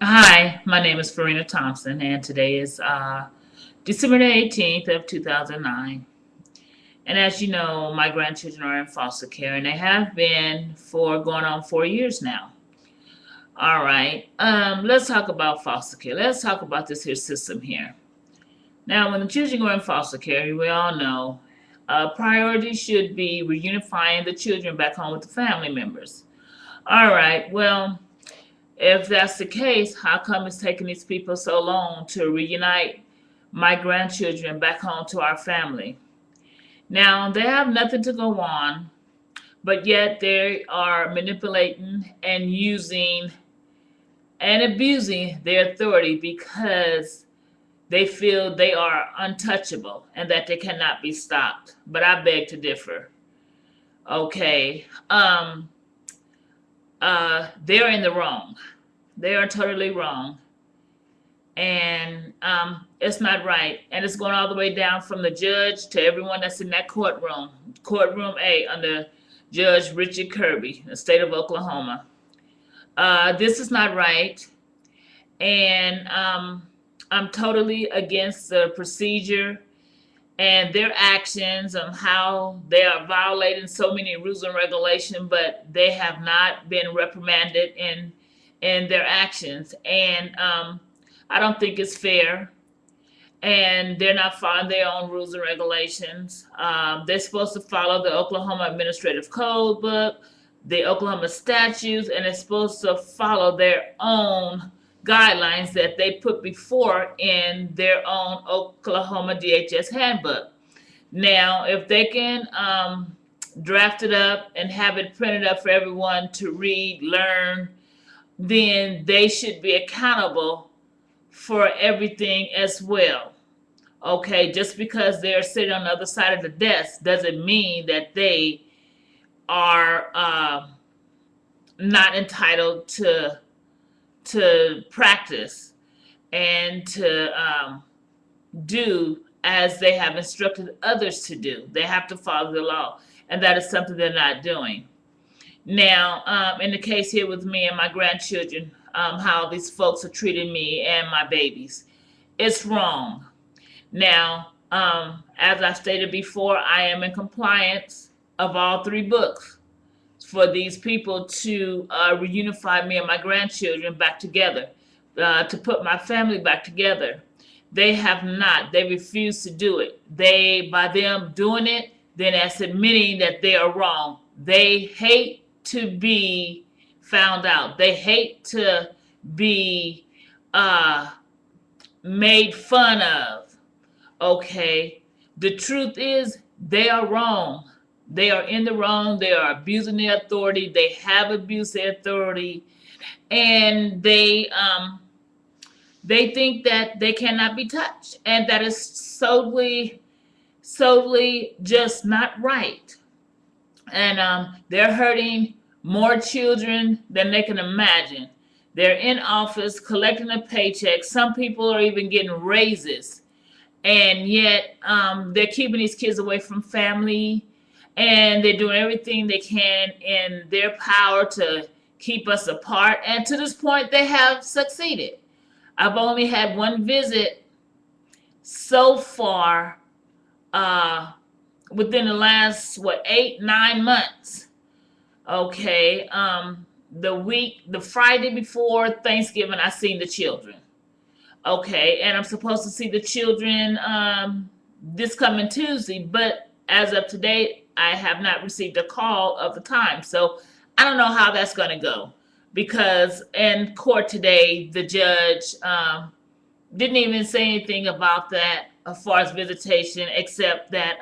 Hi, my name is Farina Thompson, and today is December the 18th of 2009. And as you know, my grandchildren are in foster care, and they have been for going on 4 years now. All right, let's talk about foster care. Let's talk about this here system here. Now, when the children go in foster care, we all know priority should be reunifying the children back home with the family members. All right, well, if that's the case, how come it's taking these people so long to reunite my grandchildren back home to our family? Now, they have nothing to go on, but yet they are manipulating and using and abusing their authority because they feel they are untouchable and that they cannot be stopped. But I beg to differ. Okay. They're in the wrong. They are totally wrong. And it's not right. And it's going all the way down from the judge to everyone that's in that courtroom, courtroom A, under Judge Richard Kirby, the state of Oklahoma. This is not right, and I'm totally against the procedure and their actions on how they are violating so many rules and regulations, but they have not been reprimanded in their actions, and I don't think it's fair, and they're not following their own rules and regulations. They're supposed to follow the Oklahoma Administrative Code book, the Oklahoma statutes, and they're supposed to follow their own guidelines that they put before in their own Oklahoma DHS handbook. Now, if they can draft it up and have it printed up for everyone to read, learn, then they should be accountable for everything as well. Okay, just because they're sitting on the other side of the desk doesn't mean that they are not entitled to practice and to do as they have instructed others to do. They have to follow the law, and that is something they're not doing. Now, in the case here with me and my grandchildren, how these folks are treating me and my babies, it's wrong. Now, as I stated before, I am in compliance of all three books for these people to reunify me and my grandchildren back together, to put my family back together. They have not. They refuse to do it. By them doing it, then that's admitting that they are wrong. They hate to be found out. They hate to be made fun of. Okay. The truth is, they are wrong. They are in the wrong. They are abusing their authority. They have abused their authority, and they think that they cannot be touched, and that is solely just not right. And they're hurting more children than they can imagine. They're in office collecting a paycheck. Some people are even getting raises, and yet they're keeping these kids away from family, and they're doing everything they can in their power to keep us apart. And to this point, they have succeeded. I've only had one visit so far uh, within the last, 8, 9 months. Okay. The Friday before Thanksgiving, I seen the children. Okay, and I'm supposed to see the children this coming Tuesday, but as of today, I have not received a call of the time. So I don't know how that's going to go, because in court today, the judge didn't even say anything about that as far as visitation, except that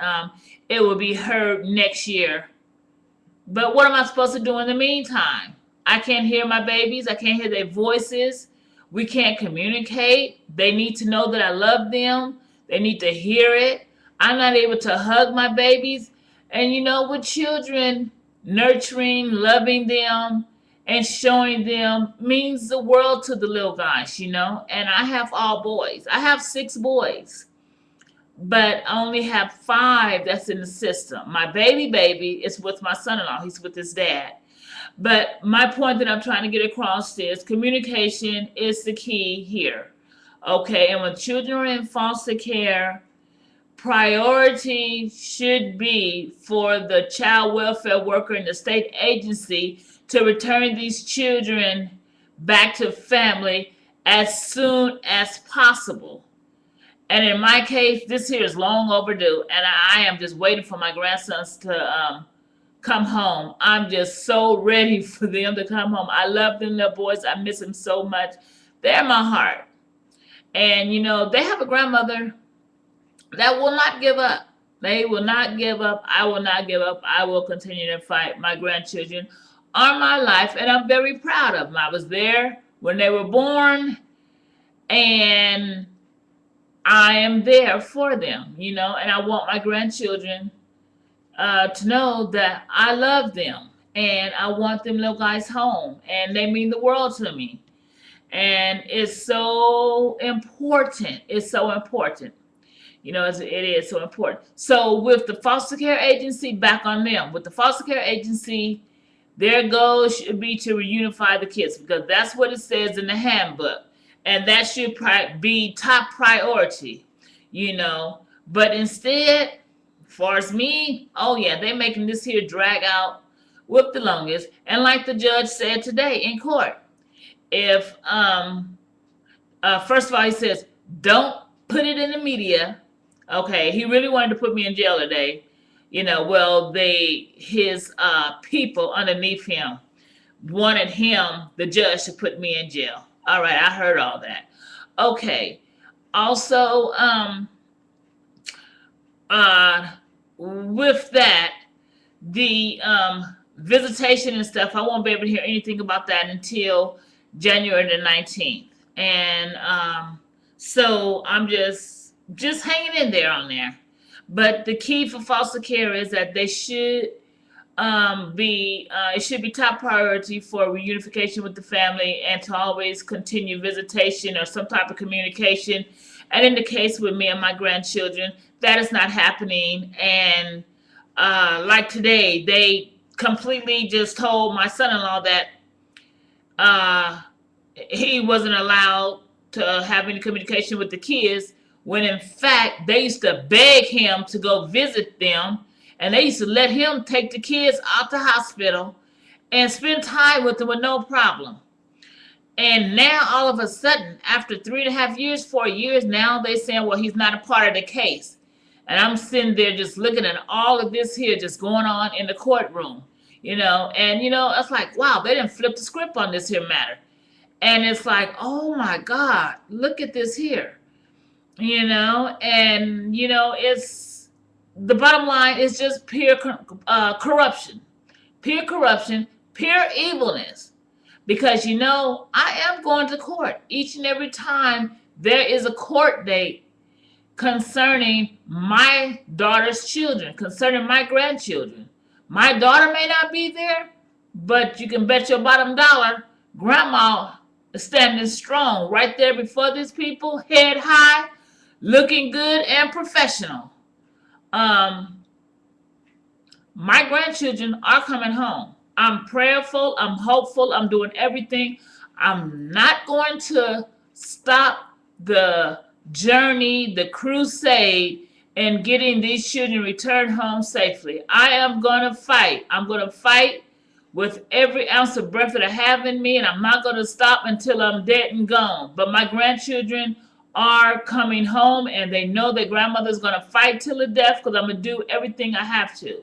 it will be heard next year. But what am I supposed to do in the meantime? I can't hear my babies. I can't hear their voices. We can't communicate. They need to know that I love them. They need to hear it. I'm not able to hug my babies. And with children, nurturing, loving them, and showing them means the world to the little guys. And I have all boys. I have 6 boys, but I only have 5 that's in the system. My baby is with my son-in-law. He's with his dad. But my point that I'm trying to get across is communication is the key here. Okay, and when children are in foster care, priority should be for the child welfare worker and the state agency to return these children back to family as soon as possible. And in my case, this here is long overdue, and I am just waiting for my grandsons to come home. I'm just so ready for them to come home. I love them, little boys. I miss them so much. They're my heart. And, you know, they have a grandmother that will not give up. They will not give up. I will not give up. I will continue to fight. My grandchildren are my life, and I'm very proud of them. I was there when they were born, and I am there for them, you know, and I want my grandchildren to know that I love them, and I want them little guys home, and they mean the world to me. And it's so important. It's so important. You know, it is so important. So with the foster care agency, back on them. With the foster care agency, their goal should be to reunify the kids, because that's what it says in the handbook. And that should be top priority, you know. But instead, as far as me, oh yeah, they're making this here drag out with the longest. And like the judge said today in court, if first of all, he says, don't put it in the media. Okay, he really wanted to put me in jail today. You know, well, his people underneath him wanted him, the judge, to put me in jail. All right, I heard all that. Okay. Also, with that, the visitation and stuff, I won't be able to hear anything about that until January the 19th. And so I'm just hanging in there on there. But the key for foster care is that they should it should be top priority for reunification with the family, and to always continue visitation or some type of communication. And in the case with me and my grandchildren, that is not happening. And like today, they completely just told my son-in-law that he wasn't allowed to have any communication with the kids, when in fact they used to beg him to go visit them, and they used to let him take the kids out the hospital and spend time with them with no problem. And now all of a sudden, after 3.5 years, 4 years, now they're saying, well, he's not a part of the case. And I'm sitting there just looking at all of this here just going on in the courtroom, you know. And, you know, it's like, wow, they didn't flip the script on this here matter. And it's like, oh my God, look at this here, you know. And, you know, the bottom line is just pure corruption, pure evilness. Because, you know, I am going to court each and every time there is a court date concerning my daughter's children, concerning my grandchildren. My daughter may not be there, but you can bet your bottom dollar grandma is standing strong right there before these people, head high, looking good and professional. My grandchildren are coming home. I'm prayerful, I'm hopeful, I'm doing everything. I'm not going to stop the journey, the crusade, in getting these children returned home safely. I am going to fight. I'm going to fight with every ounce of breath that I have in me, and I'm not going to stop until I'm dead and gone. But my grandchildren are coming home, and they know that grandmother's going to fight till the death, because I'm going to do everything I have to.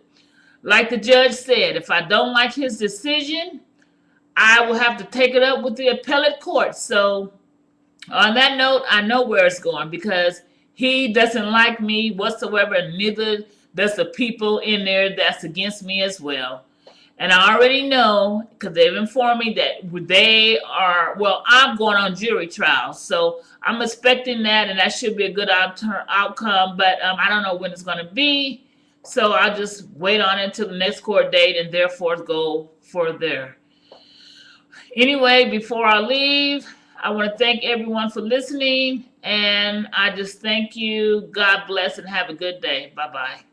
Like the judge said, if I don't like his decision, I will have to take it up with the appellate court. So on that note, I know where it's going, because he doesn't like me whatsoever, and neither does the people in there that's against me as well. And I already know, because they've informed me that they are, well, I'm going on jury trial. So I'm expecting that, and that should be a good outcome. But I don't know when it's going to be. So I'll just wait on it until the next court date, and therefore go for there. Anyway, before I leave, I want to thank everyone for listening. And I just thank you. God bless and have a good day. Bye-bye.